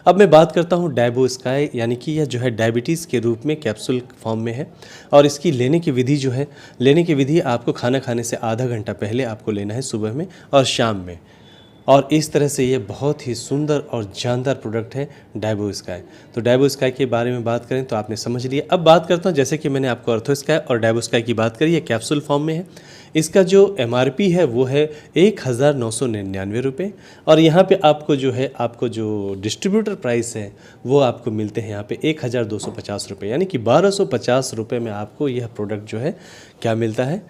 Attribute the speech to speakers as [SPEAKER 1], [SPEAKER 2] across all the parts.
[SPEAKER 1] अब मैं बात करता हूँ डायबो स्काई, यानी कि यह जो है डायबिटीज़ के रूप में कैप्सूल फॉर्म में है। और इसकी लेने की विधि जो है, लेने की विधि आपको खाना खाने से आधा घंटा पहले आपको लेना है, सुबह में और शाम में। और इस तरह से ये बहुत ही सुंदर और जानदार प्रोडक्ट है डायबो स्काई। तो डायबो स्काई के बारे में बात करें तो आपने समझ लिया। अब बात करता हूँ, जैसे कि मैंने आपको अर्थो स्काई और डायबो स्काई की बात करी, ये कैप्सूल फॉर्म में है। इसका जो MRP है वो है 1999 रुपये। और यहाँ पे आपको जो है, आपको जो डिस्ट्रीब्यूटर प्राइस है वो आपको मिलते हैं यहाँ पे 1250 रुपये, यानी कि 1250 रुपये में आपको यह प्रोडक्ट जो है क्या मिलता है,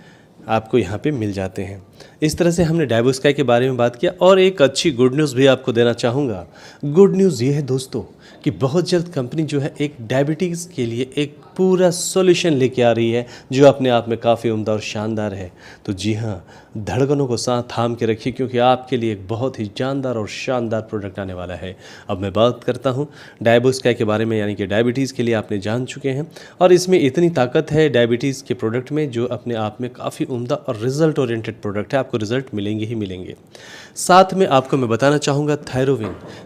[SPEAKER 1] आपको यहाँ पे मिल जाते हैं। इस तरह से हमने डायबो स्काई के बारे में बात किया। और एक अच्छी गुड न्यूज़ भी आपको देना चाहूँगा। गुड न्यूज़ ये है दोस्तों कि बहुत जल्द कंपनी जो है एक डायबिटीज़ के लिए एक पूरा सॉल्यूशन लेके आ रही है, जो अपने आप में काफ़ी उम्दा और शानदार है। तो जी हाँ, धड़कनों को साथ थाम के रखिए, क्योंकि आपके लिए एक बहुत ही जानदार और शानदार प्रोडक्ट आने वाला है। अब मैं बात करता हूँ डायबो स्काई के बारे में, यानी कि डायबिटीज़ के लिए आपने जान चुके हैं। और इसमें इतनी ताकत है डायबिटीज़ के प्रोडक्ट में, जो अपने आप में काफ़ी उम्दा और रिजल्ट ओरिएंटेड प्रोडक्ट है। आपको रिजल्ट मिलेंगे ही मिलेंगे। साथ में आपको मैं बताना चाहूँगा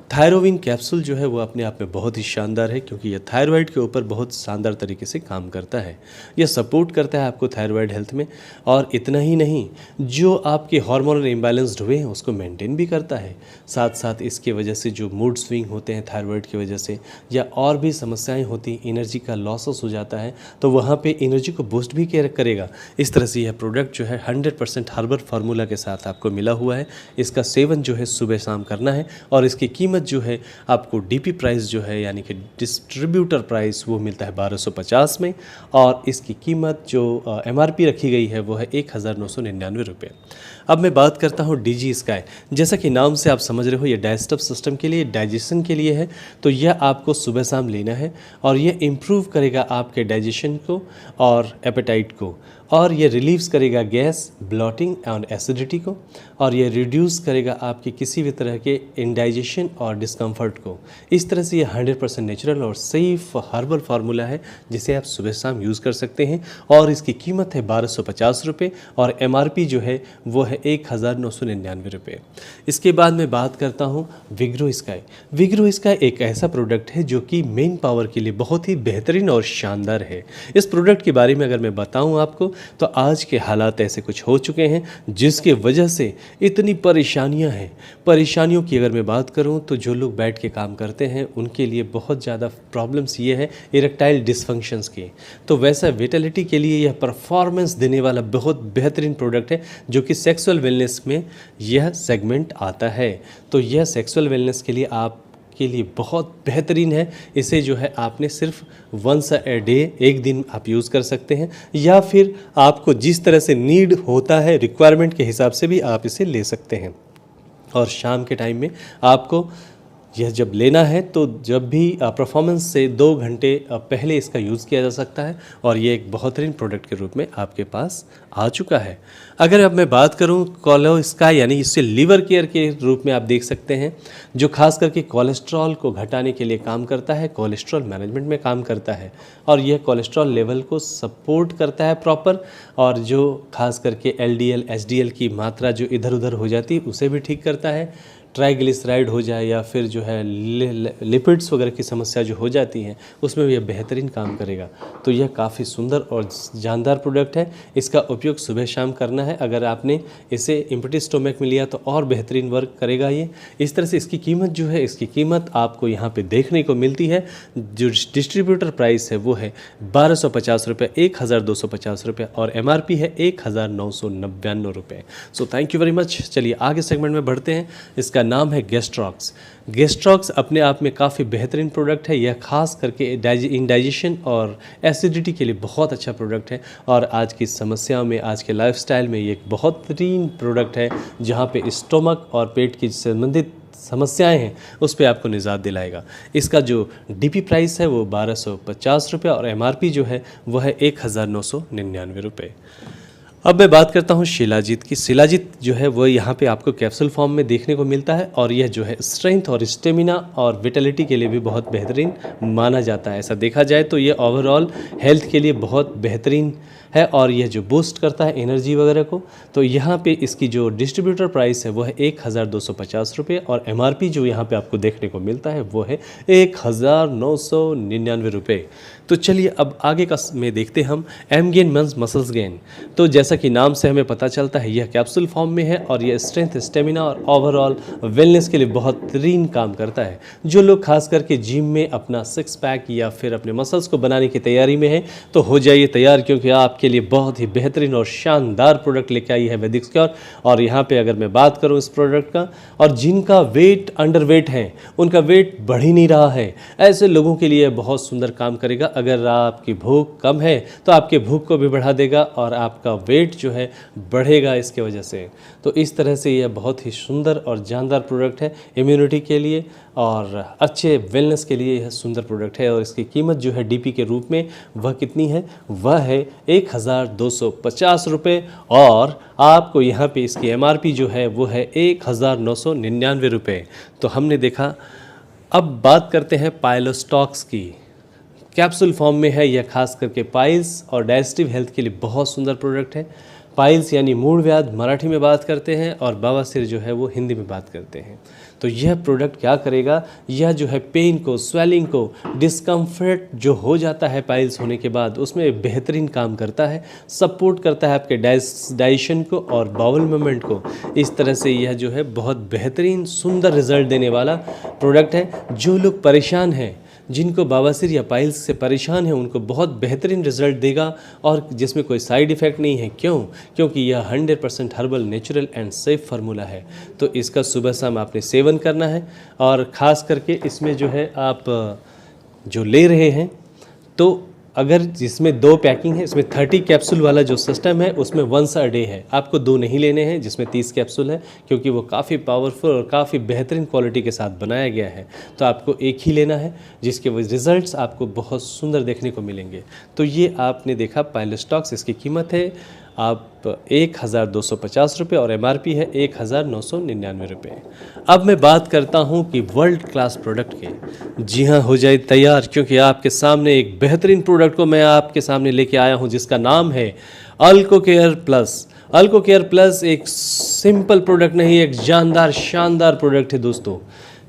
[SPEAKER 1] थायरोविन कैप्सूल जो है वो अपने आप में बहुत ही शानदार है, क्योंकि यह थायराइड के ऊपर बहुत शानदार तरीके से काम करता है। यह सपोर्ट करता है आपको थायराइड हेल्थ में। और इतना ही नहीं, जो आपके हार्मोनल इम्बैलेंस्ड हुए हैं उसको मेंटेन भी करता है। साथ साथ इसके वजह से जो मूड स्विंग होते हैं थायराइड की वजह से, या और भी समस्याएं होती, एनर्जी का लॉसेस हो जाता है, तो वहाँ पे एनर्जी को बूस्ट भी करेगा। इस तरह से यह प्रोडक्ट जो है 100% हर्बल फार्मूला के साथ आपको मिला हुआ है। इसका सेवन जो है सुबह शाम करना है। और इसकी कीमत जो है आपको DP प्राइस जो है, यानी कि डिस्ट्रीब्यूटर प्राइस, वो मिलता है 1250 में। और इसकी कीमत जो MRP रखी गई है वो है 1999 रुपये। अब मैं बात करता हूँ DG स्काई। जैसा कि नाम से आप समझ रहे हो, ये डाइजेस्टिव सिस्टम के लिए, डाइजेशन के लिए है। तो यह आपको सुबह शाम लेना है। और यह इम्प्रूव करेगा आपके डाइजेशन को और एपेटाइट को। और ये रिलीव्स करेगा गैस, ब्लॉटिंग और एसिडिटी को। और ये रिड्यूस करेगा आपके किसी भी तरह के इंडाइजेशन और डिस्कम्फर्ट को। इस तरह से ये 100% नेचुरल और सेफ हर्बल फार्मूला है, जिसे आप सुबह शाम यूज़ कर सकते हैं। और इसकी कीमत है 1250 रुपये। और MRP जो है वो है 1999 रुपये। इसके बाद मैं बात करता हूँ विग्रो स्काई। विग्रो स्काई एक ऐसा प्रोडक्ट है जो कि मेन पावर के लिए बहुत ही बेहतरीन और शानदार है। इस प्रोडक्ट के बारे में अगर मैं बताऊँ आपको, तो आज के हालात ऐसे कुछ हो चुके हैं जिसके वजह से इतनी परेशानियां हैं। परेशानियों की अगर मैं बात करूं, तो जो लोग बैठ के काम करते हैं उनके लिए बहुत ज़्यादा प्रॉब्लम्स ये है इरेक्टाइल डिसफंक्शंस की। तो वैसा विटेलिटी के लिए यह परफॉर्मेंस देने वाला बहुत बेहतरीन प्रोडक्ट है, जो कि सेक्सुअल वेलनेस में यह सेगमेंट आता है। तो यह सेक्सुअल वेलनेस के लिए आप के लिए बहुत बेहतरीन है। इसे जो है आपने सिर्फ वंस अ डे, एक दिन आप यूज़ कर सकते हैं, या फिर आपको जिस तरह से नीड होता है, रिक्वायरमेंट के हिसाब से भी आप इसे ले सकते हैं। और शाम के टाइम में आपको यह जब लेना है, तो जब भी परफॉर्मेंस से 2 घंटे पहले इसका यूज़ किया जा सकता है। और ये एक बेहतरीन प्रोडक्ट के रूप में आपके पास आ चुका है। अगर अब मैं बात करूं कोलो स्काई, यानी इससे लीवर केयर के रूप में आप देख सकते हैं, जो खास करके कोलेस्ट्रॉल को घटाने के लिए काम करता है, कोलेस्ट्रॉल मैनेजमेंट में काम करता है। और यह कोलेस्ट्रॉल लेवल को सपोर्ट करता है प्रॉपर। और जो खास करके LDL HDL की मात्रा जो इधर उधर हो जाती है उसे भी ठीक करता है। ट्राइग्लिसराइड हो जाए, या फिर जो है लिपिड्स वगैरह की समस्या जो हो जाती हैं, उसमें भी यह बेहतरीन काम करेगा। तो यह काफ़ी सुंदर और जानदार प्रोडक्ट है। इसका उपयोग सुबह शाम करना है। अगर आपने इसे एम्प्टी स्टोमक में लिया तो और बेहतरीन वर्क करेगा ये। इस तरह से इसकी कीमत जो है, इसकी कीमत आपको यहाँ पे देखने को मिलती है। जो डिस्ट्रीब्यूटर प्राइस है वो है 1250 रुपये, 1250 रुपये। और MRP है 1999 रुपये। So thank you very much. चलिए आगे सेगमेंट में बढ़ते हैं। इसका नाम है गैस्ट्रॉक्स। गैस्ट्रॉक्स अपने आप में काफ़ी बेहतरीन प्रोडक्ट है। यह खास करके इंडाइजेशन और एसिडिटी के लिए बहुत अच्छा प्रोडक्ट है। और आज की समस्याओं में, आज के लाइफस्टाइल में ये एक बेहतरीन प्रोडक्ट है, जहाँ पे स्टोमक और पेट की संबंधित समस्याएं हैं उस पर आपको निजात दिलाएगा। इसका जो DP प्राइस है वो 1250 रुपये। और MRP जो है वह है 1999 रुपये। अब मैं बात करता हूँ शिलाजीत की। शिलाजीत जो है वो यहाँ पे आपको कैप्सूल फॉर्म में देखने को मिलता है और यह जो है स्ट्रेंथ और स्टेमिना और विटेलिटी के लिए भी बहुत बेहतरीन माना जाता है। ऐसा देखा जाए तो ये ओवरऑल हेल्थ के लिए बहुत बेहतरीन है और यह जो बूस्ट करता है एनर्जी वगैरह को। तो यहाँ पे इसकी जो डिस्ट्रीब्यूटर प्राइस है वो है 1250 रुपये और एमआरपी जो यहाँ पे आपको देखने को मिलता है वो है 1999 रुपये। तो चलिए अब आगे का में देखते हम एम गेन मसल्स गेन। तो जैसा कि नाम से हमें पता चलता है यह कैप्सूल फॉर्म में है और यह स्ट्रेंथ, स्टेमिना और ओवरऑल वेलनेस के लिए बहुत बेहतरीन काम करता है। जो लोग खास करके जिम में अपना सिक्स पैक या फिर अपने मसल्स को बनाने की तैयारी में है तो हो जाइए तैयार, क्योंकि आपके लिए बहुत ही बेहतरीन और शानदार प्रोडक्ट लेके आई है वैदिक स्क्योर। और यहाँ पे अगर मैं बात करूँ इस प्रोडक्ट का, और जिनका वेट अंडर वेट है, उनका वेट बढ़ ही नहीं रहा है, ऐसे लोगों के लिए बहुत सुंदर काम करेगा। अगर आपकी भूख कम है तो आपके भूख को भी बढ़ा देगा और आपका वेट जो है बढ़ेगा इसके वजह से। तो इस तरह से यह बहुत ही सुंदर और जानदार प्रोडक्ट है इम्यूनिटी के लिए और अच्छे वेलनेस के लिए। यह सुंदर प्रोडक्ट है और इसकी कीमत जो है डीपी के रूप में वह कितनी है, वह है 1250 रुपये और आपको यहाँ पे इसकी एमआरपी जो है वो है 1999 रुपये। तो हमने देखा। अब बात करते हैं पाइलोस्टॉक्स की। कैप्सूल फॉर्म में है यह, खास करके पाइल्स और डाइजेस्टिव हेल्थ के लिए बहुत सुंदर प्रोडक्ट है। पाइल्स यानी मूड व्याध मराठी में बात करते हैं और बवासीर जो है वो हिंदी में बात करते हैं। तो यह प्रोडक्ट क्या करेगा, यह जो है पेन को, स्वेलिंग को, डिस्कम्फर्ट जो हो जाता है पाइल्स होने के बाद, उसमें बेहतरीन काम करता है, सपोर्ट करता है आपके डाइजेशन को और बाउल मूवमेंट को। इस तरह से यह जो है बहुत बेहतरीन सुंदर रिजल्ट देने वाला प्रोडक्ट है। जो लोग परेशान हैं, जिनको बवासीर या पाइल्स से परेशान है, उनको बहुत बेहतरीन रिजल्ट देगा और जिसमें कोई साइड इफ़ेक्ट नहीं है। क्यों? क्योंकि यह 100% herbal, natural and safe formula है। तो इसका सुबह शाम आपने सेवन करना है और ख़ास करके इसमें जो है आप जो ले रहे हैं, तो अगर जिसमें 2 पैकिंग है, इसमें 30 कैप्सूल वाला जो सिस्टम है उसमें वंस अ डे है। आपको 2 नहीं लेने हैं जिसमें 30 कैप्सूल है, क्योंकि वो काफ़ी पावरफुल और काफ़ी बेहतरीन क्वालिटी के साथ बनाया गया है। तो आपको एक ही लेना है जिसके रिजल्ट्स आपको बहुत सुंदर देखने को मिलेंगे। तो ये आपने देखा पाइलोस्टॉक्स, इसकी कीमत है आप 1250 रुपये और एमआरपी है 1999 रुपये। अब मैं बात करता हूं कि वर्ल्ड क्लास प्रोडक्ट के। जी हाँ, हो जाए तैयार, क्योंकि आपके सामने एक बेहतरीन प्रोडक्ट को मैं आपके सामने लेके आया हूं जिसका नाम है अल्कोकेयर प्लस। अल्कोकेयर प्लस एक सिंपल प्रोडक्ट नहीं, एक जानदार शानदार प्रोडक्ट है दोस्तों।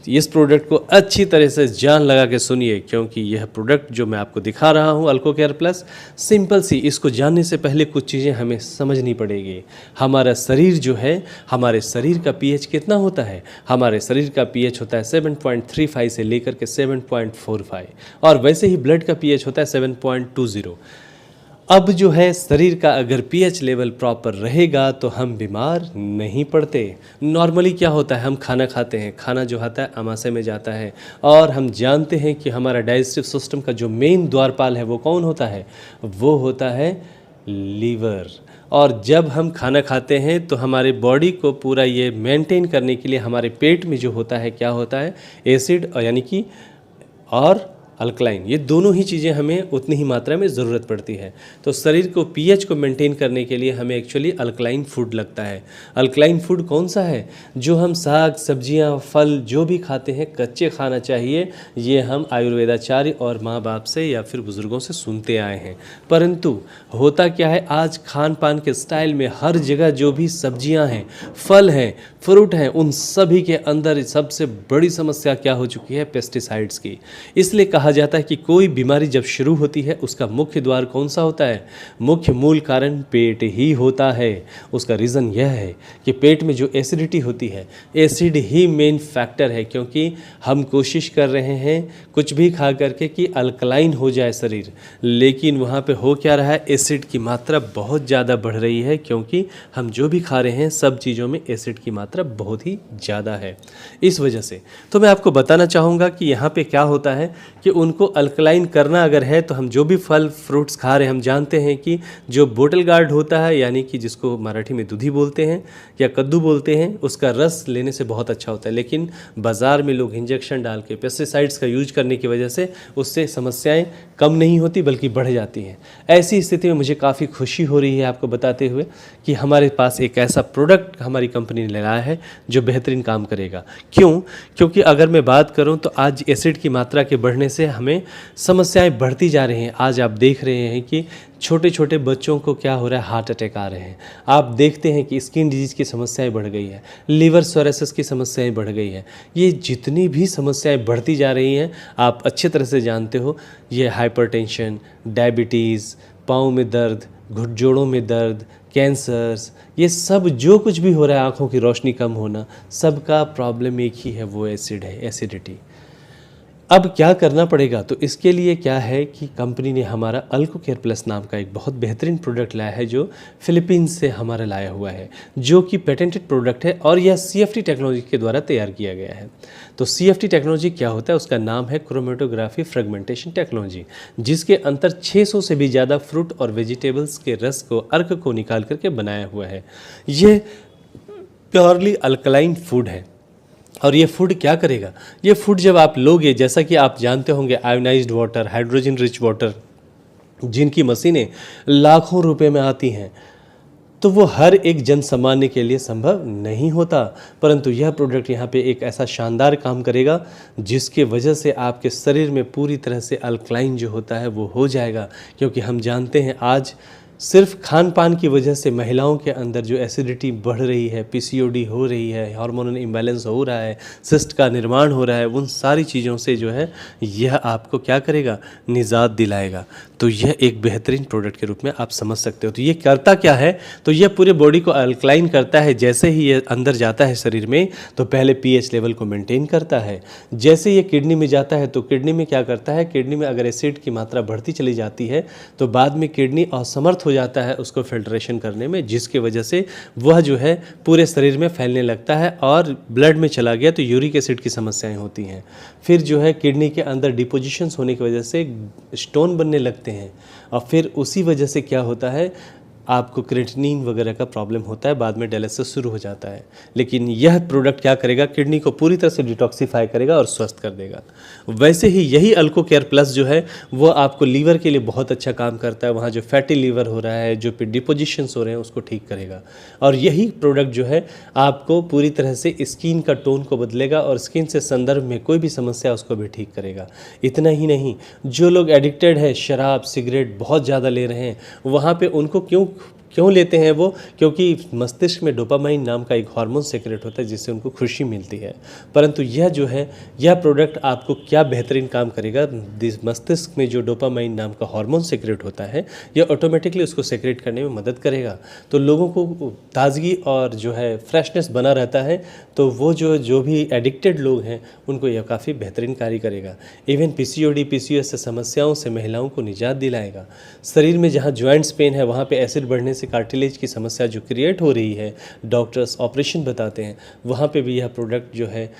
[SPEAKER 1] इस प्रोडक्ट को अच्छी तरह से जान लगा के सुनिए, क्योंकि यह प्रोडक्ट जो मैं आपको दिखा रहा हूँ अल्कोकेयर प्लस, सिंपल सी, इसको जानने से पहले कुछ चीज़ें हमें समझनी पड़ेगी। हमारा शरीर जो है, हमारे शरीर का पीएच कितना होता है? हमारे शरीर का पीएच होता है 7.35 से लेकर के 7.45 और वैसे ही ब्लड का पीएच होता है 7.20। अब जो है शरीर का अगर पीएच लेवल प्रॉपर रहेगा तो हम बीमार नहीं पड़ते। नॉर्मली क्या होता है, हम खाना खाते हैं, खाना जो आता है आमाशय में जाता है और हम जानते हैं कि हमारा डाइजेस्टिव सिस्टम का जो मेन द्वारपाल है वो कौन होता है? वो होता है लीवर। और जब हम खाना खाते हैं तो हमारे बॉडी को पूरा ये मेंटेन करने के लिए हमारे पेट में जो होता है, क्या होता है? एसिड यानी कि और अल्कलाइन, ये दोनों ही चीज़ें हमें उतनी ही मात्रा में ज़रूरत पड़ती है। तो शरीर को पीएच को मेंटेन करने के लिए हमें एक्चुअली अल्कलाइन फूड लगता है। अल्कलाइन फूड कौन सा है? जो हम साग, सब्जियां, फल जो भी खाते हैं कच्चे खाना चाहिए, ये हम आयुर्वेदाचार्य और माँ बाप से या फिर बुज़ुर्गों से सुनते आए हैं। परंतु होता क्या है, आज खान पान के स्टाइल में हर जगह जो भी सब्जियाँ हैं, फल हैं, फ्रूट हैं, उन सभी के अंदर सबसे बड़ी समस्या क्या हो चुकी है? पेस्टिसाइड्स की। इसलिए कहा जाता है कि कोई बीमारी जब शुरू होती है उसका मुख्य द्वार कौन सा होता है? मुख्य मूल कारण पेट ही होता है। उसका रीज़न यह है कि पेट में जो एसिडिटी होती है, एसिड ही मेन फैक्टर है, क्योंकि हम कोशिश कर रहे हैं कुछ भी खा करके कि अल्कलाइन हो जाए शरीर, लेकिन वहाँ पे हो क्या रहा है? एसिड की मात्रा बहुत ज़्यादा बढ़ रही है, क्योंकि हम जो भी खा रहे हैं सब चीज़ों में एसिड की मात्रा बहुत ही ज़्यादा है। इस वजह से तो मैं आपको बताना चाहूँगा कि यहाँ पे क्या होता है कि उनको अल्कलाइन करना अगर है तो हम जो भी फल फ्रूट्स खा रहे हैं, हम जानते हैं कि जो बोतल गार्ड होता है, यानी कि जिसको मराठी में दूधी बोलते हैं या कद्दू बोलते हैं, उसका रस लेने से बहुत अच्छा होता है। लेकिन बाज़ार में लोग इंजेक्शन डाल के पेस्टिसाइड्स का यूज करने की वजह से उससे समस्याएं कम नहीं होती बल्कि बढ़ जाती हैं। ऐसी स्थिति में मुझे काफ़ी खुशी हो रही है आपको बताते हुए कि हमारे पास एक ऐसा प्रोडक्ट हमारी कंपनी ने लाया है जो बेहतरीन काम करेगा। क्यों? क्योंकि अगर मैं बात करूं तो आज एसिड की मात्रा के बढ़ने से हमें समस्याएं बढ़ती जा रही हैं। आज आप देख रहे हैं कि छोटे छोटे बच्चों को क्या हो रहा है, हार्ट अटैक आ रहे हैं। आप देखते हैं कि स्किन डिजीज़ की समस्याएं बढ़ गई है, लिवर सोरेसिस की समस्याएं बढ़ गई है। ये जितनी भी समस्याएं बढ़ती जा रही हैं, आप अच्छी तरह से जानते हो, ये हाइपरटेंशन, डायबिटीज़, पाँव में दर्द, घुटजोड़ों में दर्द, कैंसर्स, ये सब जो कुछ भी हो रहा है, आँखों की रोशनी कम होना, सबका प्रॉब्लम एक ही है, वो एसिड है, एसिडिटी। अब क्या करना पड़ेगा? तो इसके लिए क्या है कि कंपनी ने हमारा अल्कोकेयर प्लस नाम का एक बहुत बेहतरीन प्रोडक्ट लाया है जो फिलीपींस से हमारा लाया हुआ है, जो कि पेटेंटेड प्रोडक्ट है और यह CFT टेक्नोलॉजी के द्वारा तैयार किया गया है। तो CFT टेक्नोलॉजी क्या होता है? उसका नाम है क्रोमेटोग्राफी फ्रेगमेंटेशन टेक्नोलॉजी, जिसके अंतर 600 से भी ज़्यादा फ्रूट और वेजिटेबल्स के रस को, अर्क को निकाल करके बनाया हुआ है। ये प्योरली अल्कलाइन फूड है। और ये फूड क्या करेगा? ये फूड जब आप लोगे, जैसा कि आप जानते होंगे, ionised water, hydrogen rich water, जिनकी मशीनें लाखों रुपए में आती हैं, तो वो हर एक जन सामान्य के लिए संभव नहीं होता। परंतु यह प्रोडक्ट यहाँ पे एक ऐसा शानदार काम करेगा जिसके वजह से आपके शरीर में पूरी तरह से अल्कलाइन जो होता है वो हो जाएगा। क्योंकि हम जानते हैं आज सिर्फ खान पान की वजह से महिलाओं के अंदर जो एसिडिटी बढ़ रही है, PCOD हो रही है, हार्मोनल इम्बैलेंस हो रहा है, सिस्ट का निर्माण हो रहा है, उन सारी चीज़ों से जो है यह आपको क्या करेगा? निजात दिलाएगा। तो यह एक बेहतरीन प्रोडक्ट के रूप में आप समझ सकते हो। तो ये करता क्या है? तो यह पूरे बॉडी को अल्कलाइन करता है। जैसे ही ये अंदर जाता है शरीर में तो पहले pH लेवल को मेंटेन करता है। जैसे ये किडनी में जाता है तो किडनी में क्या करता है? किडनी में अगर एसिड की मात्रा बढ़ती चली जाती है तो बाद में किडनी असमर्थ हो जाता है उसको फिल्ट्रेशन करने में, जिसकी वजह से वह जो है पूरे शरीर में फैलने लगता है और ब्लड में चला गया तो यूरिक एसिड की समस्याएं होती हैं। फिर जो है किडनी के अंदर डिपोजिशंस होने की वजह से स्टोन बनने लगते हैं और फिर उसी वजह से क्या होता है? आपको क्रिएटिनिन वगैरह का प्रॉब्लम होता है, बाद में डायलिसिस शुरू हो जाता है। लेकिन यह प्रोडक्ट क्या करेगा? किडनी को पूरी तरह से डिटॉक्सिफाई करेगा और स्वस्थ कर देगा। वैसे ही यही अल्कोकेयर प्लस जो है वो आपको लीवर के लिए बहुत अच्छा काम करता है। वहाँ जो फैटी लीवर हो रहा है, जो डिपोजिशंस हो रहे हैं, उसको ठीक करेगा। और यही प्रोडक्ट जो है आपको पूरी तरह से स्किन का टोन को बदलेगा और स्किन से संदर्भ में कोई भी समस्या उसको भी ठीक करेगा। इतना ही नहीं, जो लोग एडिक्टेड है, शराब सिगरेट बहुत ज़्यादा ले रहे हैं, वहाँ पे उनको क्यों लेते हैं वो? क्योंकि मस्तिष्क में डोपामाइन नाम का एक हार्मोन सेक्रेट होता है जिससे उनको खुशी मिलती है। परंतु यह जो है, यह प्रोडक्ट आपको क्या बेहतरीन काम करेगा? मस्तिष्क में जो डोपामाइन नाम का हार्मोन सेक्रेट होता है, यह ऑटोमेटिकली उसको सेक्रेट करने में मदद करेगा। तो लोगों को ताजगी और जो है फ्रेशनेस बना रहता है। तो वो जो भी एडिक्टेड लोग हैं उनको यह काफ़ी बेहतरीन कार्य करेगा। इवन PCOD PCOS से समस्याओं से महिलाओं को निजात दिलाएगा। शरीर में जहाँ जॉइंट्स पेन है वहाँ पे एसिड बढ़ने से कार्टिलेज की समस्या जो क्रिएट हो रही है, डॉक्टर्स ऑपरेशन बताते हैं, वहाँ पे भी यह प्रोडक्ट जो है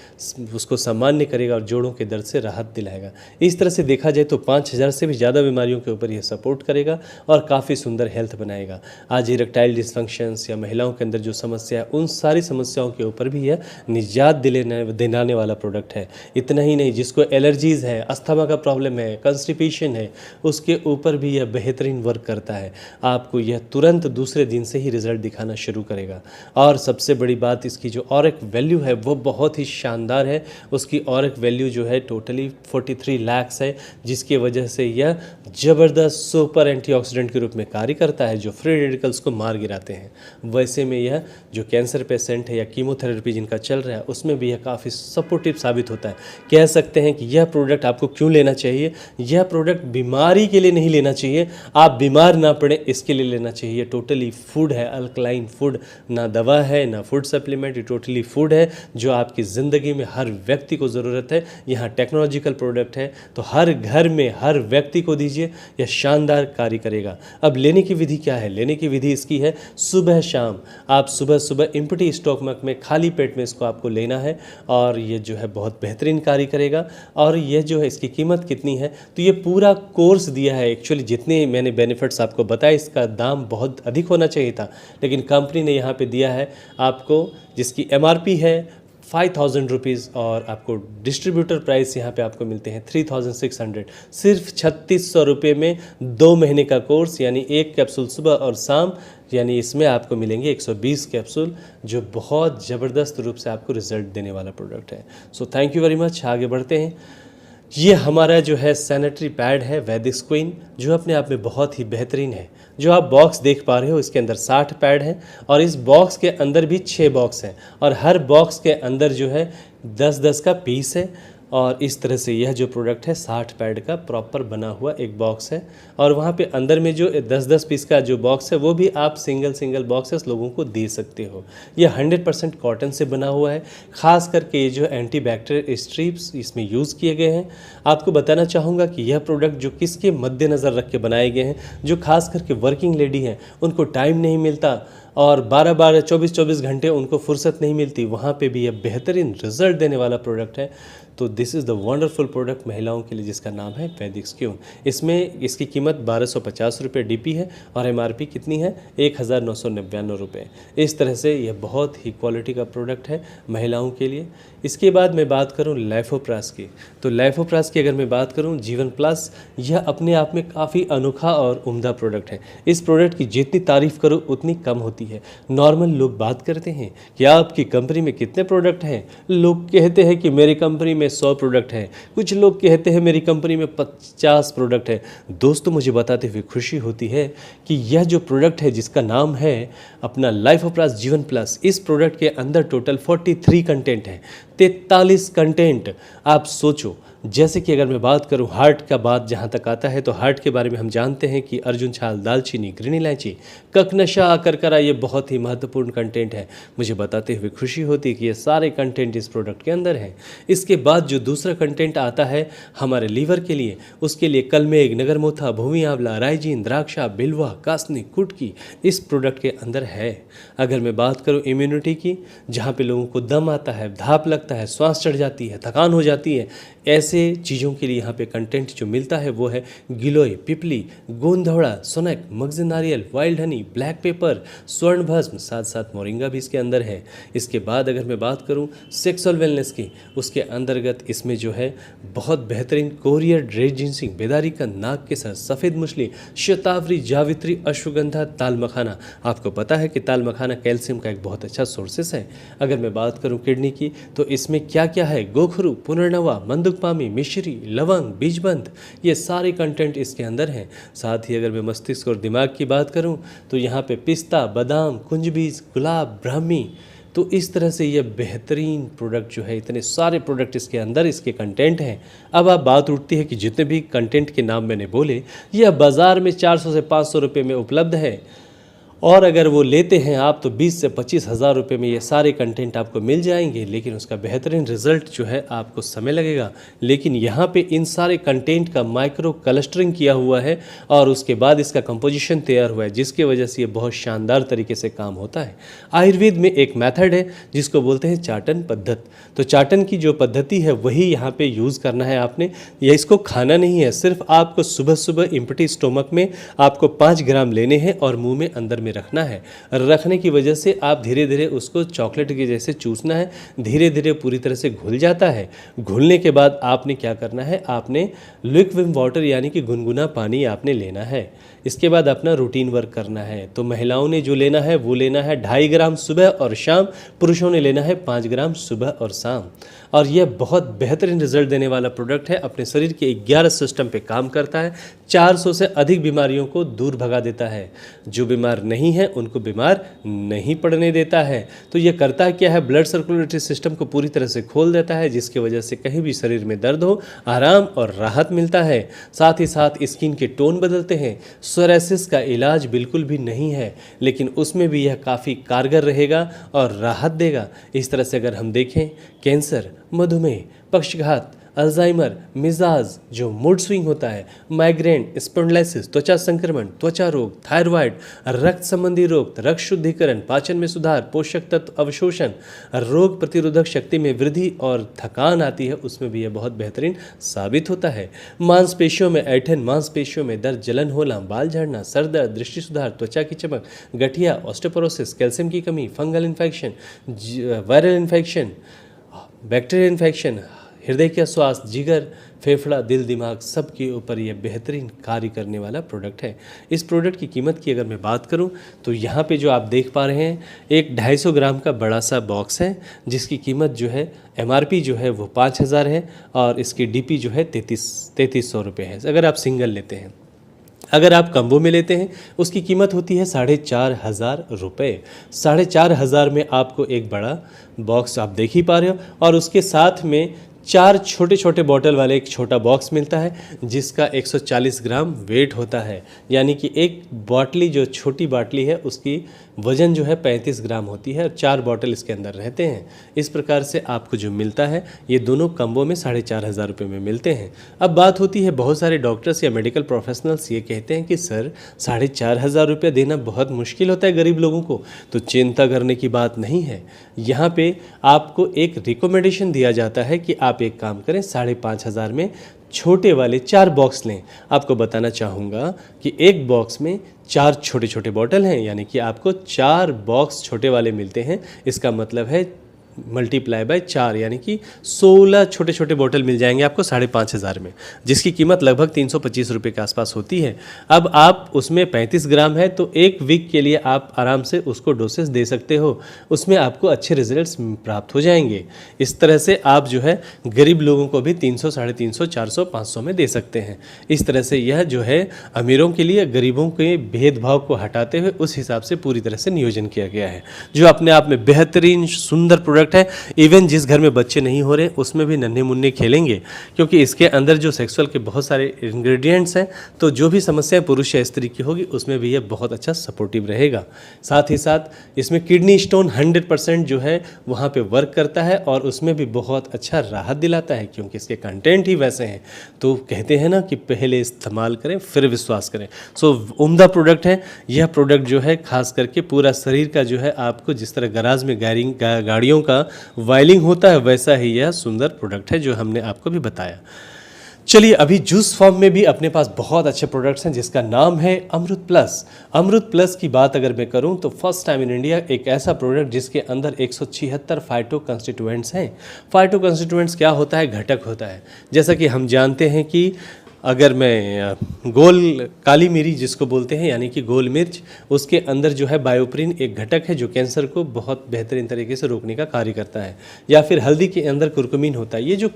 [SPEAKER 1] उसको सामान्य करेगा और जोड़ों के दर्द से राहत दिलाएगा। इस तरह से देखा जाए तो 5000 से भी ज़्यादा बीमारियों के ऊपर यह सपोर्ट करेगा और काफ़ी सुंदर हेल्थ बनाएगा। आज इरेक्टाइल डिस्फंक्शंस या महिलाओं के अंदर जो समस्या है, उन सारी समस्याओं के ऊपर भी यह निजात दिलाने वाला प्रोडक्ट है। इतना ही नहीं, जिसको एलर्जीज़ है, अस्थमा का प्रॉब्लम है, कंस्टिपेशन है, उसके ऊपर भी यह बेहतरीन वर्क करता है। आपको यह तुरंत दूसरे दिन से ही रिजल्ट दिखाना शुरू करेगा। और सबसे बड़ी बात, इसकी जो ऑरिक वैल्यू है वो बहुत ही शानदार है। उसकी ऑरिक वैल्यू जो है टोटली 43 लाख है, जिसकी वजह से यह ज़बरदस्त सुपर एंटीऑक्सीडेंट के रूप में कार्य करता है जो फ्री रेडिकल्स को मार गिराते हैं। वैसे में यह जो कैंसर पेशेंट है या कीमोथेरेपी जिनका चल रहा है, उसमें भी यह काफ़ी सपोर्टिव साबित होता है। कह सकते हैं कि यह प्रोडक्ट आपको क्यों लेना चाहिए? यह प्रोडक्ट बीमारी के लिए नहीं लेना चाहिए, आप बीमार ना पड़े इसके लिए लेना चाहिए। टोटली फूड है, अल्कलाइन फूड, ना दवा है ना फूड सप्लीमेंट, ये टोटली फूड है जो आपकी ज़िंदगी में हर व्यक्ति को ज़रूरत है। यहाँ टेक्नोलॉजिकल प्रोडक्ट है तो हर घर में हर व्यक्ति को दीजिए, यह शानदार कार्य करेगा। अब लेने की विधि क्या है? लेने की विधि इसकी है सुबह शाम। आप सुबह सुबह एम्प्टी स्टोमक में खाली पेट में इसको आपको लेना है और ये जो है बहुत बेहतरीन कार्य करेगा। और ये जो है इसकी कीमत कितनी है? तो ये पूरा कोर्स दिया है। एक्चुअली जितने मैंने बेनिफिट्स आपको बताए इसका दाम बहुत अधिक होना चाहिए था, लेकिन कंपनी ने यहाँ पे दिया है आपको, जिसकी MRP है 5000 रुपीज़ और आपको डिस्ट्रीब्यूटर प्राइस यहाँ पे आपको मिलते हैं 3600। सिर्फ 3600 रुपये में 2 महीने का कोर्स, यानी 1 कैप्सूल सुबह और शाम, यानी इसमें आपको मिलेंगे 120 कैप्सूल, जो बहुत ज़बरदस्त रूप से आपको रिजल्ट देने वाला प्रोडक्ट है। So thank you very much. आगे बढ़ते हैं। ये हमारा जो है सैनिटरी पैड है वैदिक्स क्वीन, जो अपने आप में बहुत ही बेहतरीन है। जो आप बॉक्स देख पा रहे हो इसके अंदर 60 पैड हैं और इस बॉक्स के अंदर भी 6 बॉक्स हैं और हर बॉक्स के अंदर जो है 10-10 का पीस है। और इस तरह से यह जो प्रोडक्ट है 60 पैड का प्रॉपर बना हुआ एक बॉक्स है और वहाँ पे अंदर में जो 10-10 पीस का जो बॉक्स है वो भी आप सिंगल बॉक्सेस लोगों को दे सकते हो। यह 100% कॉटन से बना हुआ है। ख़ास करके ये जो एंटी बैक्टीरियल स्ट्रिप्स इसमें यूज़ किए गए हैं। आपको बताना चाहूँगा कि यह प्रोडक्ट जो किसके मद्देनज़र रख के बनाए गए हैं, जो खास करके वर्किंग लेडी हैं, उनको टाइम नहीं मिलता और 12-12 24-24 घंटे उनको फुर्सत नहीं मिलती, वहाँ पे भी यह बेहतरीन रिजल्ट देने वाला प्रोडक्ट है। तो this is the wonderful product महिलाओं के लिए, जिसका नाम है वैदिक्स क्यून। इसमें इसकी कीमत 1250 रुपये DP है और MRP कितनी है? 1999 रुपये। इस तरह से यह बहुत ही क्वालिटी का प्रोडक्ट है महिलाओं के लिए। इसके बाद मैं बात करूं लाइफोप्रास की, तो लाइफोप्रास की अगर मैं बात करूं जीवन प्लस, यह अपने आप में काफ़ी अनोखा और उम्दा प्रोडक्ट है। इस प्रोडक्ट की जितनी तारीफ़ करो उतनी कम होती है। नॉर्मल लोग बात करते हैं कि आपकी कंपनी में कितने प्रोडक्ट हैं। लोग कहते हैं कि मेरी कंपनी में 100 प्रोडक्ट हैं, कुछ लोग कहते हैं मेरी कंपनी में 50 प्रोडक्ट है। दोस्तों, मुझे बताते हुए खुशी होती है कि यह जो प्रोडक्ट है जिसका नाम है अपना लाइफोप्रास जीवन प्लस, इस प्रोडक्ट के अंदर टोटल 43 कंटेंट है, 43 कंटेंट। आप सोचो, जैसे कि अगर मैं बात करूं हार्ट का बात जहां तक आता है तो हार्ट के बारे में हम जानते हैं कि अर्जुन छाल, दालचीनी, ग्रीन इलायची, ककनशा, अकरकरा, ये बहुत ही महत्वपूर्ण कंटेंट है। मुझे बताते हुए खुशी होती है कि ये सारे कंटेंट इस प्रोडक्ट के अंदर हैं। इसके बाद जो दूसरा कंटेंट आता है हमारे लीवर के लिए, उसके लिए कलमेघ, नगरमोथा, भूमि आंवला, राइजीन, द्राक्षा, बिल्वा, कासनी, कुटकी इस प्रोडक्ट के अंदर है। अगर मैं बात करूँ इम्यूनिटी की, जहाँ पे लोगों को दम आता है, धाप लगता है, श्वास चढ़ जाती है, थकान हो जाती है, ऐसे चीज़ों के लिए यहाँ पे कंटेंट जो मिलता है वो है गिलोय, पिपली, गोंधवड़ा, सोनक, मगज नारियल, वाइल्ड हनी, ब्लैक पेपर, स्वर्ण भस्म, साथ साथ मोरिंगा भी इसके अंदर है। इसके बाद अगर मैं बात करूँ सेक्सुअल वेलनेस की, उसके अंतर्गत इसमें जो है बहुत बेहतरीन कोरियर, ड्रेड जिनसिंग, बेदारी का, नाग के सर, सफ़ेद मुछली, शतावरी, जावित्री, अश्वगंधा, ताल मखाना। आपको पता है कि ताल मखाना कैल्शियम का एक बहुत अच्छा सोर्सेस है। अगर मैं बात करूँ किडनी की, तो इसमें क्या क्या है? गोखरू, पुनर्नवा, मंदुकपामी, मिश्री, लवंग, बीजबंद, ये सारे कंटेंट इसके अंदर हैं। साथ ही अगर मैं मस्तिष्क और दिमाग की बात करूं तो यहाँ पे पिस्ता, बादाम, कुंजबीज, गुलाब, ब्राह्मी, तो इस तरह से ये बेहतरीन प्रोडक्ट जो है, इतने सारे प्रोडक्ट इसके अंदर इसके कंटेंट हैं। अब आप बात उठती है कि जितने भी कंटेंट के नाम मैंने बोले, यह बाज़ार में 400 से 500 रुपये में उपलब्ध है और अगर वो लेते हैं आप तो 20 से 25 हज़ार रुपये में ये सारे कंटेंट आपको मिल जाएंगे, लेकिन उसका बेहतरीन रिजल्ट जो है आपको समय लगेगा। लेकिन यहाँ पे इन सारे कंटेंट का माइक्रो क्लस्टरिंग किया हुआ है और उसके बाद इसका कंपोजिशन तैयार हुआ है, जिसकी वजह से ये बहुत शानदार तरीके से काम होता है। आयुर्वेद में एक मेथड है जिसको बोलते हैं चाटन पद्धत। तो चाटन की जो पद्धति है वही यहाँ पे यूज़ करना है आपने। या इसको खाना नहीं है, सिर्फ आपको सुबह सुबह एम्प्टी स्टोमक में आपको 5 ग्राम लेने हैं और मुँह में अंदर में रखना है। रखने की वजह से आप धीरे धीरे उसको चॉकलेट के जैसे चूसना है, धीरे धीरे पूरी तरह से घुल जाता है। घुलने के बाद आपने क्या करना है? आपने लिक्विड वाटर यानी कि गुनगुना पानी आपने लेना है। इसके बाद अपना रूटीन वर्क करना है। तो महिलाओं ने जो लेना है वो लेना है 2.5 ग्राम सुबह और शाम, पुरुषों ने लेना है 5 ग्राम सुबह और शाम। और यह बहुत बेहतरीन रिजल्ट देने वाला प्रोडक्ट है। अपने शरीर के 11 सिस्टम पे काम करता है, 400 से अधिक बीमारियों को दूर भगा देता है। जो बीमार नहीं हैं उनको बीमार नहीं पड़ने देता है। तो ये करता क्या है, ब्लड सर्कुलेटरी सिस्टम को पूरी तरह से खोल देता है, जिसकी वजह से कहीं भी शरीर में दर्द हो आराम और राहत मिलता है। साथ ही साथ स्किन के टोन बदलते हैं। सोरायसिस का इलाज बिल्कुल भी नहीं है, लेकिन उसमें भी यह काफ़ी कारगर रहेगा और राहत देगा। इस तरह से अगर हम देखें, कैंसर, मधुमेह, पक्षघात, अल्जाइमर, मिजाज जो मूड स्विंग होता है, माइग्रेन, स्पॉन्डिलाइसिस, त्वचा संक्रमण, त्वचा रोग, थायराइड, रक्त संबंधी रोग, रक्त शुद्धिकरण, पाचन में सुधार, पोषक तत्व अवशोषण, रोग प्रतिरोधक शक्ति में वृद्धि और थकान आती है, उसमें भी यह बहुत बेहतरीन साबित होता है। मांसपेशियों में ऐंठन, मांसपेशियों में दर्द, जलन होना, बाल झड़ना, सर दर्द, दृष्टि सुधार, त्वचा की चमक, गठिया, ऑस्टियोपोरोसिस, कैल्शियम की कमी, fungal infection, viral infection, bacterial infection, हृदय का स्वास्थ्य, जिगर, फेफड़ा, दिल, दिमाग, सब के ऊपर यह बेहतरीन कार्य करने वाला प्रोडक्ट है। इस प्रोडक्ट की कीमत की अगर मैं बात करूं तो यहाँ पे जो आप देख पा रहे हैं, एक 250 ग्राम का बड़ा सा बॉक्स है, जिसकी कीमत जो है MRP जो है वो 5000 है और इसकी DP जो है 3300 रुपये है अगर आप सिंगल लेते हैं। अगर आप कम्बो में लेते हैं उसकी कीमत होती है 4500 रुपये। 4500 में आपको एक बड़ा बॉक्स आप देख ही पा रहे हो, और उसके साथ में 4 छोटे छोटे बॉटल वाले एक छोटा बॉक्स मिलता है, जिसका 140 ग्राम वेट होता है। यानी कि एक बॉटली जो छोटी बाटली है उसकी वज़न जो है 35 ग्राम होती है और 4 बॉटल इसके अंदर रहते हैं। इस प्रकार से आपको जो मिलता है ये दोनों कम्बो में 4500 रुपये में मिलते हैं। अब बात होती है, बहुत सारे डॉक्टर्स या मेडिकल प्रोफेशनल्स ये कहते हैं कि सर 4500 रुपये देना बहुत मुश्किल होता है गरीब लोगों को। तो चिंता करने की बात नहीं है, यहाँ पे आपको एक रिकमेंडेशन दिया जाता है कि आप एक काम करें, 5500 में छोटे वाले 4 बॉक्स लें। आपको बताना चाहूँगा कि एक बॉक्स में 4 छोटे छोटे बॉटल हैं, यानी कि आपको 4 बॉक्स छोटे वाले मिलते हैं। इसका मतलब है मल्टीप्लाई बाय 4, यानी कि 16 छोटे छोटे बोतल मिल जाएंगे आपको 5500 में, जिसकी कीमत लगभग 325 रुपये के आसपास होती है। अब आप उसमें 35 ग्राम है तो एक वीक के लिए आप आराम से उसको डोसेस दे सकते हो, उसमें आपको अच्छे रिजल्ट्स प्राप्त हो जाएंगे। इस तरह से आप जो है गरीब लोगों को भी 300, 350, 400, 500 में दे सकते हैं। इस तरह से यह जो है अमीरों के लिए गरीबों के भेदभाव को हटाते हुए उस हिसाब से पूरी तरह से नियोजन किया गया है, जो अपने आप में बेहतरीन सुंदर प्रोडक्ट है। इवन जिस घर में बच्चे नहीं हो रहे उसमें भी नन्हे मुन्ने खेलेंगे, क्योंकि इसके अंदर जो सेक्सुअल के बहुत सारे इंग्रेडिएंट्स हैं, तो जो भी समस्या पुरुष या स्त्री की होगी उसमें भी ये बहुत अच्छा सपोर्टिव रहेगा। साथ ही साथ इसमें किडनी स्टोन 100% जो है वहाँ पे वर्क करता है और उसमें भी बहुत अच्छा राहत दिलाता है, क्योंकि इसके कंटेंट ही वैसे हैं। तो कहते हैं ना कि पहले इस्तेमाल करें फिर विश्वास करें। सो उम्दा प्रोडक्ट है यह प्रोडक्ट, जो है खास करके पूरा शरीर का जो है आपको जिस तरह गराज में गाड़ियों का वायलिंग होता है, वैसा ही यह सुंदर प्रोडक्ट है जो हमने आपको भी बताया। चलिए, अभी जूस फॉर्म में भी अपने पास बहुत अच्छे प्रोडक्ट्स हैं, जिसका नाम है अमृत प्लस। अमृत प्लस की बात अगर मैं करूं तो फर्स्ट टाइम इन इंडिया एक ऐसा प्रोडक्ट जिसके अंदर 176 फाइटो कंस्टिट्यूएंट्स हैं। फाइटो कंस्टिट्यूएंट्स क्या होता है? घटक होता है। जैसा कि हम जानते हैं कि अगर मैं गोल काली मिरी जिसको बोलते हैं, यानी कि गोल मिर्च, उसके अंदर जो है बायोप्रिन एक घटक है जो कैंसर को बहुत बेहतरीन तरीके से रोकने का कार्य करता है। या फिर हल्दी के अंदर कुरकुमिन होता है। ये जो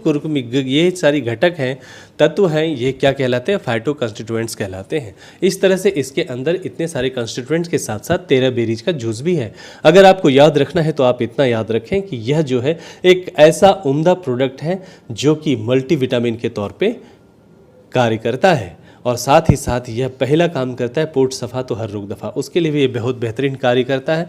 [SPEAKER 1] ये सारी घटक हैं, तत्व हैं, ये क्या कहलाते हैं? फाइटो कंस्टिट्यूएंट्स कहलाते हैं। इस तरह से इसके अंदर इतने सारे कंस्टिट्यूएंट्स के साथ साथ 13 बेरीज का जूस भी है। अगर आपको याद रखना है तो आप इतना याद रखें कि यह जो है एक ऐसा उम्दा प्रोडक्ट है जो कि मल्टीविटामिन के तौर पे कार्य करता है, और साथ ही साथ यह पहला काम करता है पोट सफ़ा तो हर रोग दफ़ा, उसके लिए भी ये बहुत बेहतरीन कार्य करता है।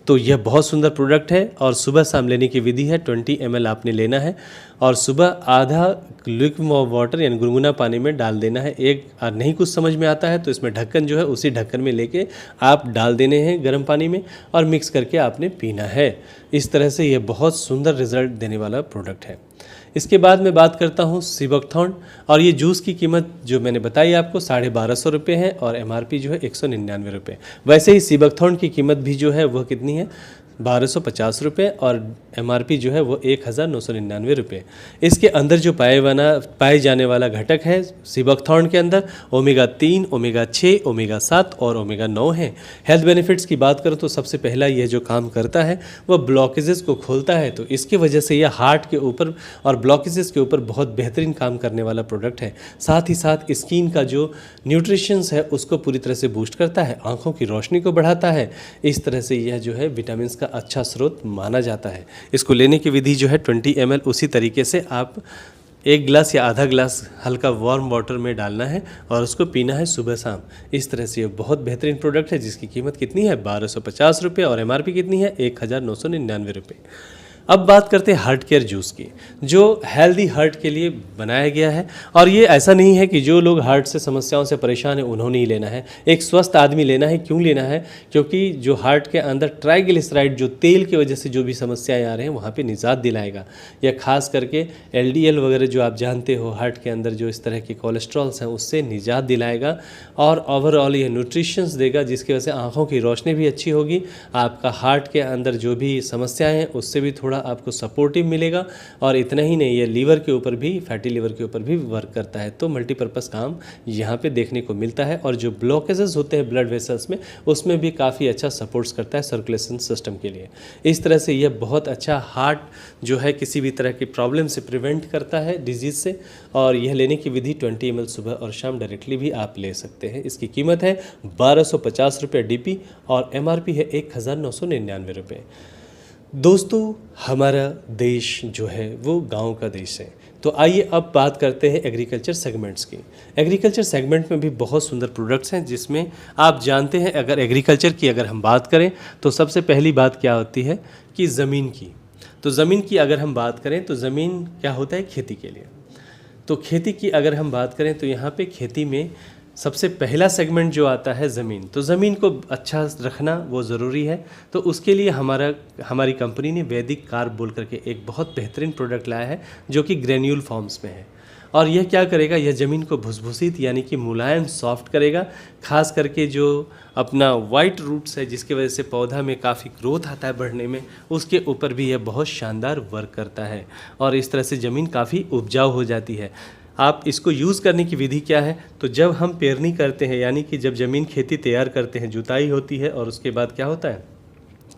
[SPEAKER 1] तो यह बहुत सुंदर प्रोडक्ट है। और सुबह शाम लेने की विधि है, 20 ml आपने लेना है और सुबह आधा ल्यूकवार्म वाटर यानी गुनगुना पानी में डाल देना है। एक नहीं कुछ समझ में आता है तो इसमें ढक्कन जो है उसी ढक्कन में लेके आप डाल देने हैं गर्म पानी में और मिक्स करके आपने पीना है। इस तरह से यह बहुत सुंदर रिजल्ट देने वाला प्रोडक्ट है। इसके बाद मैं बात करता हूँ सीबकथॉर्न, और ये जूस की कीमत जो मैंने बताई आपको 1250 रुपये है और MRP जो है 199 रुपये। वैसे ही सीबकथॉर्न की कीमत भी जो है वह कितनी है? 1250 रुपये और MRP जो है वो 1999 रुपये। इसके अंदर जो पाए जाने वाला घटक है सिबकथॉर्न के अंदर ओमेगा 3, ओमेगा 6, ओमेगा 7 और ओमेगा 9 है। हेल्थ बेनिफिट्स की बात करूँ तो सबसे पहला यह जो काम करता है वह ब्लॉकेजेस को खोलता है, तो इसकी वजह से यह हार्ट के ऊपर और ब्लॉकेजेस के ऊपर बहुत बेहतरीन काम करने वाला प्रोडक्ट है। साथ ही साथ स्किन का जो न्यूट्रिशंस है उसको पूरी तरह से बूस्ट करता है, आँखों की रोशनी को बढ़ाता है। इस तरह से यह जो है विटामिन का अच्छा स्रोत माना जाता है। इसको लेने की विधि जो है 20 ml उसी तरीके से आप 1 गिलास या आधा गिलास हल्का वार्म वाटर में डालना है और उसको पीना है सुबह शाम। इस तरह से ये बहुत बेहतरीन प्रोडक्ट है जिसकी कीमत कितनी है 1250 रुपये और MRP कितनी है 1999 रुपये। अब बात करते हैं हार्ट केयर जूस की, जो हेल्दी हार्ट के लिए बनाया गया है। और ये ऐसा नहीं है कि जो लोग हार्ट से समस्याओं से परेशान हैं उन्होंने ही लेना है, एक स्वस्थ आदमी लेना है। क्यों लेना है? क्योंकि जो हार्ट के अंदर ट्राइग्लिसराइड जो तेल की वजह से जो भी समस्याएं आ रहे हैं वहाँ पे निजात दिलाएगा। या खास करके LDL वगैरह जो आप जानते हो हार्ट के अंदर जो इस तरह के कोलेस्ट्रॉल्स हैं उससे निजात दिलाएगा और ओवरऑल ये न्यूट्रिशंस देगा जिसकी वजह से आँखों की रोशनी भी अच्छी होगी। आपका हार्ट के अंदर जो भी समस्याएँ हैं उससे भी थोड़ा आपको सपोर्टिव मिलेगा। और इतना ही नहीं, ये लीवर के ऊपर भी, फैटी लीवर के ऊपर भी वर्क करता है। तो मल्टीपर्पज़ काम यहाँ पे देखने को मिलता है। और जो ब्लॉकेजेस होते हैं ब्लड वेसल्स में उसमें भी काफ़ी अच्छा सपोर्ट्स करता है सर्कुलेशन सिस्टम के लिए। इस तरह से यह बहुत अच्छा हार्ट जो है किसी भी तरह की प्रॉब्लम से प्रिवेंट करता है, डिजीज़ से। और यह लेने की विधि 20 ml सुबह और शाम डायरेक्टली भी आप ले सकते हैं। इसकी कीमत है 1250 रुपये DP और MRP है 1999 रुपये। दोस्तों, हमारा देश जो है वो गांव का देश है। तो आइए अब बात करते हैं एग्रीकल्चर सेगमेंट्स की। एग्रीकल्चर सेगमेंट में भी बहुत सुंदर प्रोडक्ट्स हैं जिसमें आप जानते हैं अगर एग्रीकल्चर की अगर हम बात करें तो सबसे पहली बात क्या होती है कि ज़मीन की। तो ज़मीन की अगर हम बात करें तो ज़मीन क्या होता है खेती के लिए। तो खेती की अगर हम बात करें तो यहाँ पे खेती में सबसे पहला सेगमेंट जो आता है ज़मीन। तो ज़मीन को अच्छा रखना वो ज़रूरी है। तो उसके लिए हमारी कंपनी ने वैदिक कार्ब बोल करके एक बहुत बेहतरीन प्रोडक्ट लाया है जो कि ग्रेन्यूल फॉर्म्स में है। और यह क्या करेगा, यह ज़मीन को भुसभुसित यानी कि मुलायम सॉफ्ट करेगा। खास करके जो अपना वाइट रूट्स है जिसकी वजह से पौधा में काफ़ी ग्रोथ आता है बढ़ने में, उसके ऊपर भी यह बहुत शानदार वर्क करता है। और इस तरह से ज़मीन काफ़ी उपजाऊ हो जाती है। आप इसको यूज़ करने की विधि क्या है, तो जब हम पेरनी करते हैं यानी कि जब ज़मीन खेती तैयार करते हैं, जुताई होती है और उसके बाद क्या होता है,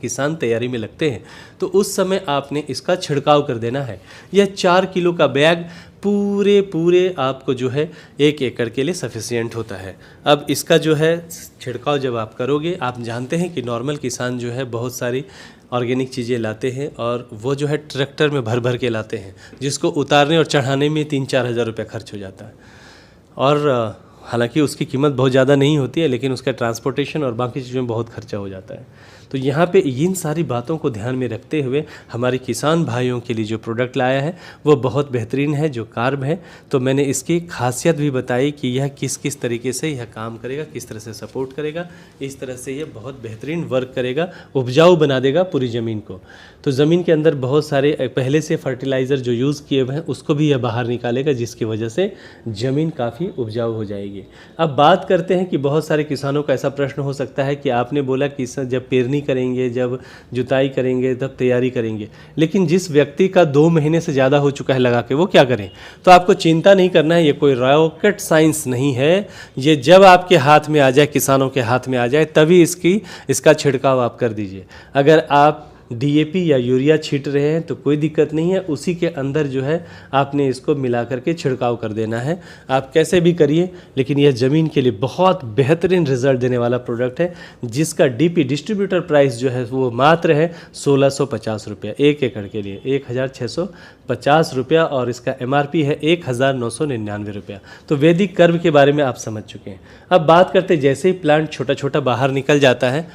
[SPEAKER 1] किसान तैयारी में लगते हैं, तो उस समय आपने इसका छिड़काव कर देना है। यह 4 किलो का बैग पूरे आपको जो है 1 एकड़ के लिए सफिशिएंट होता है। अब इसका जो है छिड़काव जब आप करोगे, आप जानते हैं कि नॉर्मल किसान जो है बहुत सारी ऑर्गेनिक चीज़ें लाते हैं और वो जो है ट्रैक्टर में भर भर के लाते हैं जिसको उतारने और चढ़ाने में 3-4 हज़ार रुपये खर्च हो जाता है। और हालांकि उसकी कीमत बहुत ज़्यादा नहीं होती है लेकिन उसका ट्रांसपोर्टेशन और बाकी चीज़ों में बहुत खर्चा हो जाता है। तो यहाँ पे इन सारी बातों को ध्यान में रखते हुए हमारे किसान भाइयों के लिए जो प्रोडक्ट लाया है वो बहुत बेहतरीन है, जो कार्ब है। तो मैंने इसकी खासियत भी बताई कि यह किस किस तरीके से यह काम करेगा, किस तरह से सपोर्ट करेगा। इस तरह से यह बहुत बेहतरीन वर्क करेगा, उपजाऊ बना देगा पूरी ज़मीन को। तो ज़मीन के अंदर बहुत सारे पहले से फर्टिलाइज़र जो यूज़ किए हुए हैं उसको भी यह बाहर निकालेगा जिसकी वजह से ज़मीन काफ़ी उपजाऊ हो जाएगी। अब बात करते हैं कि बहुत सारे किसानों का ऐसा प्रश्न हो सकता है कि आपने बोला कि जब पेरनी करेंगे, जब जुताई करेंगे, तब तैयारी करेंगे, लेकिन जिस व्यक्ति का 2 महीने से ज़्यादा हो चुका है लगा के, वो क्या करें? तो आपको चिंता नहीं करना है, ये कोई रॉकेट साइंस नहीं है। ये जब आपके हाथ में आ जाए, किसानों के हाथ में आ जाए, तभी इसका छिड़काव आप कर दीजिए। अगर आप DAP या यूरिया छींट रहे हैं तो कोई दिक्कत नहीं है, उसी के अंदर जो है आपने इसको मिला करके छिड़काव कर देना है। आप कैसे भी करिए, लेकिन यह ज़मीन के लिए बहुत बेहतरीन रिजल्ट देने वाला प्रोडक्ट है जिसका DP डिस्ट्रीब्यूटर प्राइस जो है वो मात्र है 1650 रुपया 1 एकड़ के लिए, 1650 रुपया। और इसका MRP है 1999 रुपया। तो वैदिक कर्व के बारे में आप समझ चुके हैं। अब बात करते जैसे ही प्लांट छोटा छोटा बाहर निकल जाता है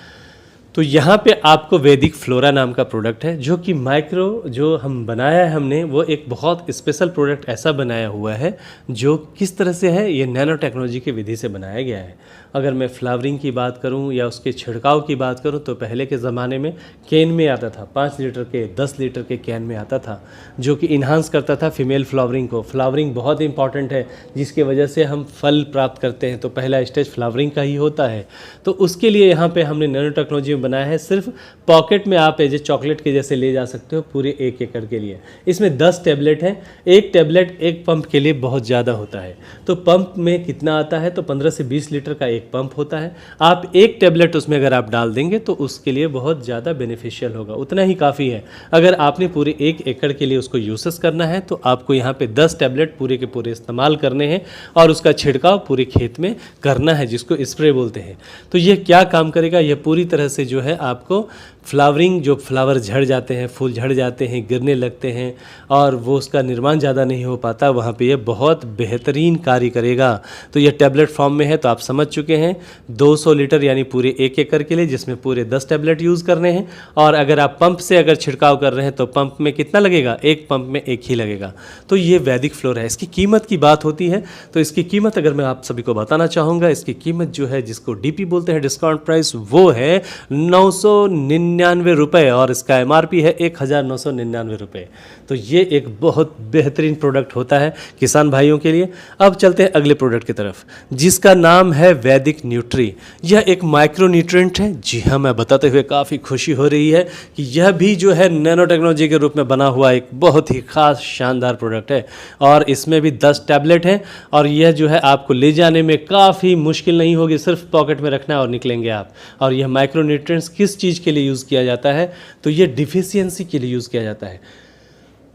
[SPEAKER 1] तो यहाँ पे आपको वैदिक फ्लोरा नाम का प्रोडक्ट है जो कि माइक्रो जो हम बनाया है हमने, वो एक बहुत स्पेशल प्रोडक्ट ऐसा बनाया हुआ है जो किस तरह से है, ये नैनो टेक्नोलॉजी की विधि से बनाया गया है। अगर मैं फ्लावरिंग की बात करूं या उसके छिड़काव की बात करूं तो पहले के ज़माने में कैन में आता था, 5 लीटर के 10 लीटर के कैन में आता था जो कि इन्हांस करता था फीमेल फ्लावरिंग को। फ्लावरिंग बहुत इंपॉर्टेंट है जिसकी वजह से हम फल प्राप्त करते हैं, तो पहला स्टेज फ्लावरिंग का ही होता है। तो उसके लिए यहाँ पे हमने नैनो टेक्नोलॉजी बनाया है, सिर्फ पॉकेट में आप एज ए चॉकलेट के जैसे ले जा सकते हो पूरे 1 एकड़ के लिए। इसमें 10 टैबलेट हैं। एक टैबलेट एक पंप के लिए बहुत ज़्यादा होता है। तो पंप में कितना आता है, तो 15 से 20 लीटर का एक पंप होता है। आप एक टैबलेट उसमें अगर आप डाल देंगे तो उसके लिए बहुत ज़्यादा बेनिफिशियल होगा, उतना ही काफ़ी है। अगर आपने पूरे 1 एकड़ के लिए उसको यूसेस करना है तो आपको यहाँ पे 10 टैबलेट पूरे के पूरे इस्तेमाल करने हैं और उसका छिड़काव पूरे खेत में करना है, जिसको स्प्रे बोलते हैं। तो ये क्या काम करेगा, यह पूरी तरह से जो है आपको फ्लावरिंग, जो फ्लावर झड़ जाते हैं, फूल झड़ जाते हैं, गिरने लगते हैं और वो उसका निर्माण ज़्यादा नहीं हो पाता, वहाँ पे ये बहुत बेहतरीन कार्य करेगा। तो ये टैबलेट फॉर्म में है, तो आप समझ चुके हैं 200 लीटर यानी पूरे 1 एकड़ के लिए, जिसमें पूरे 10 टैबलेट यूज़ करने हैं। और अगर आप पंप से अगर छिड़काव कर रहे हैं तो पंप में कितना लगेगा, एक पंप में एक ही लगेगा। तो ये वैदिक फ्लोरा है। इसकी कीमत की बात होती है तो इसकी कीमत अगर मैं आप सभी को बताना चाहूँगा, इसकी कीमत जो है जिसको डीपी बोलते हैं, डिस्काउंट प्राइस, वो है 999 रुपये और इसका एमआरपी है 1999 रुपये। तो ये एक बहुत बेहतरीन प्रोडक्ट होता है किसान भाइयों के लिए। अब चलते हैं अगले प्रोडक्ट की तरफ, जिसका नाम है वैदिक न्यूट्री। यह एक माइक्रो न्यूट्रिएंट है। जी हाँ, मैं बताते हुए काफ़ी खुशी हो रही है कि यह भी जो है नैनो टेक्नोलॉजी के रूप में बना हुआ एक बहुत ही खास शानदार प्रोडक्ट है और इसमें भी 10 टैबलेट हैं और यह जो है आपको ले जाने में काफ़ी मुश्किल नहीं होगी, सिर्फ पॉकेट में रखना है और निकलेंगे आप। और यह माइक्रो न्यूट्रिएंट्स किस चीज़ के लिए यूज़ किया जाता है, तो ये डिफिशियंसी के लिए यूज़ किया जाता है।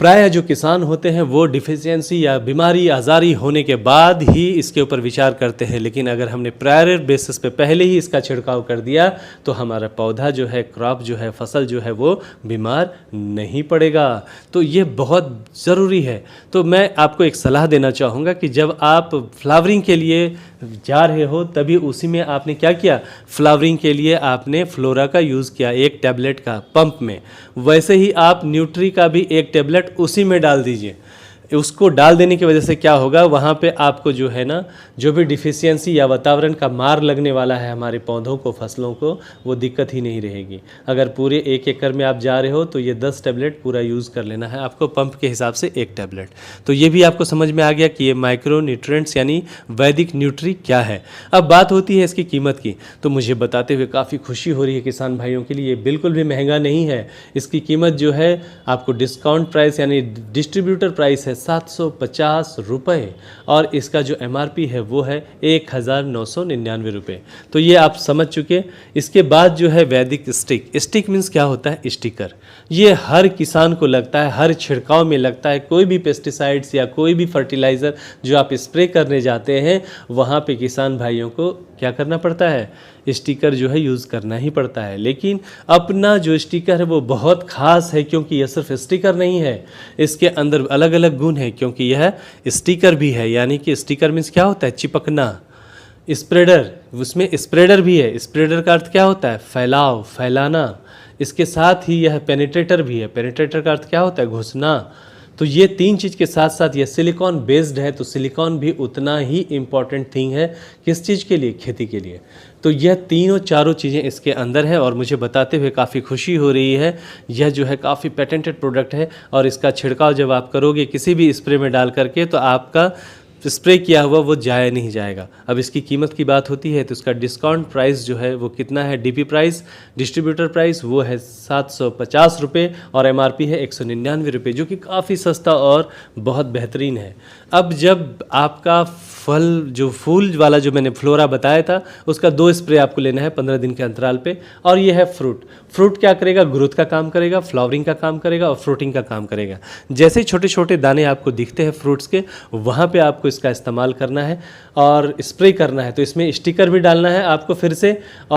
[SPEAKER 1] प्रायः जो किसान होते हैं वो डिफिशियंसी या बीमारी आज़ारी होने के बाद ही इसके ऊपर विचार करते हैं, लेकिन अगर हमने प्रायर बेसिस पे पहले ही इसका छिड़काव कर दिया तो हमारा पौधा जो है, क्रॉप जो है, फसल जो है वो बीमार नहीं पड़ेगा। तो ये बहुत ज़रूरी है। तो मैं आपको एक सलाह देना चाहूँगा कि जब आप फ्लावरिंग के लिए जा रहे हो तभी उसी में आपने क्या किया, फ्लावरिंग के लिए आपने फ्लोरा का यूज़ किया 1 टैबलेट का पंप में। वैसे ही आप न्यूट्री का भी 1 टैबलेट उसी में डाल दीजिए। उसको डाल देने की वजह से क्या होगा, वहाँ पे आपको जो है ना, जो भी डिफिशियंसी या वातावरण का मार लगने वाला है हमारे पौधों को, फसलों को, वो दिक्कत ही नहीं रहेगी। अगर पूरे 1 एकड़ में आप जा रहे हो तो ये 10 टैबलेट पूरा यूज़ कर लेना है आपको, पंप के हिसाब से 1 टैबलेट। तो ये भी आपको समझ में आ गया कि ये माइक्रो न्यूट्रिएंट्स यानी वैदिक न्यूट्री क्या है। अब बात होती है इसकी कीमत की, तो मुझे बताते हुए काफ़ी खुशी हो रही है किसान भाइयों के लिए। ये बिल्कुल भी महंगा नहीं है। इसकी कीमत जो है आपको डिस्काउंट प्राइस यानी डिस्ट्रीब्यूटर प्राइस है 750 रुपये और इसका जो एमआरपी है वो है 1999 रुपये। तो ये आप समझ चुके। इसके बाद जो है वैदिक स्टिक। स्टिक मीन्स क्या होता है, स्टिकर। ये हर किसान को लगता है, हर छिड़काव में लगता है। कोई भी पेस्टिसाइड्स या कोई भी फर्टिलाइज़र जो आप स्प्रे करने जाते हैं वहाँ पे किसान भाइयों को क्या करना पड़ता है, स्टिकर जो है यूज़ करना ही पड़ता है। लेकिन अपना जो स्टिकर है वो बहुत ख़ास है, क्योंकि यह सिर्फ स्टिकर नहीं है, इसके अंदर अलग अलग गुण है। क्योंकि यह स्टिकर भी है, यानी कि स्टिकर मीन्स क्या होता है, चिपकना। स्प्रेडर, उसमें स्प्रेडर भी है। स्प्रेडर का अर्थ क्या होता है, फैलाव, फैलाना। इसके साथ ही यह पेनिट्रेटर भी है। पेनिट्रेटर का अर्थ क्या होता है, घुसना। तो ये 3 चीज़ के साथ साथ ये सिलिकॉन बेस्ड है, तो सिलिकॉन भी उतना ही इम्पॉर्टेंट थिंग है किस चीज़ के लिए, खेती के लिए। तो यह तीनों चारों चीज़ें इसके अंदर है और मुझे बताते हुए काफ़ी खुशी हो रही है। यह जो है काफ़ी पेटेंटेड प्रोडक्ट है और इसका छिड़काव जब आप करोगे किसी भी स्प्रे में डाल करके तो आपका स्प्रे किया हुआ वो जाया नहीं जाएगा। अब इसकी कीमत की बात होती है तो इसका डिस्काउंट प्राइस जो है वो कितना है, डीपी प्राइस, डिस्ट्रीब्यूटर प्राइस, वो है 750 रुपये और एमआरपी है 199 रुपये, जो कि काफ़ी सस्ता और बहुत बेहतरीन है। अब जब आपका फल, जो फूल वाला जो मैंने फ्लोरा बताया था, उसका 2 स्प्रे आपको लेना है 15 दिन के अंतराल पे। और ये है फ्रूट। फ्रूट क्या करेगा, ग्रोथ का काम करेगा, फ्लावरिंग का काम करेगा और फ्रूटिंग का काम करेगा। जैसे छोटे छोटे दाने आपको दिखते हैं फ्रूट्स के, वहाँ पे आपको इसका इस्तेमाल करना है और स्प्रे करना है। तो इसमें स्टिकर भी डालना है आपको फिर से।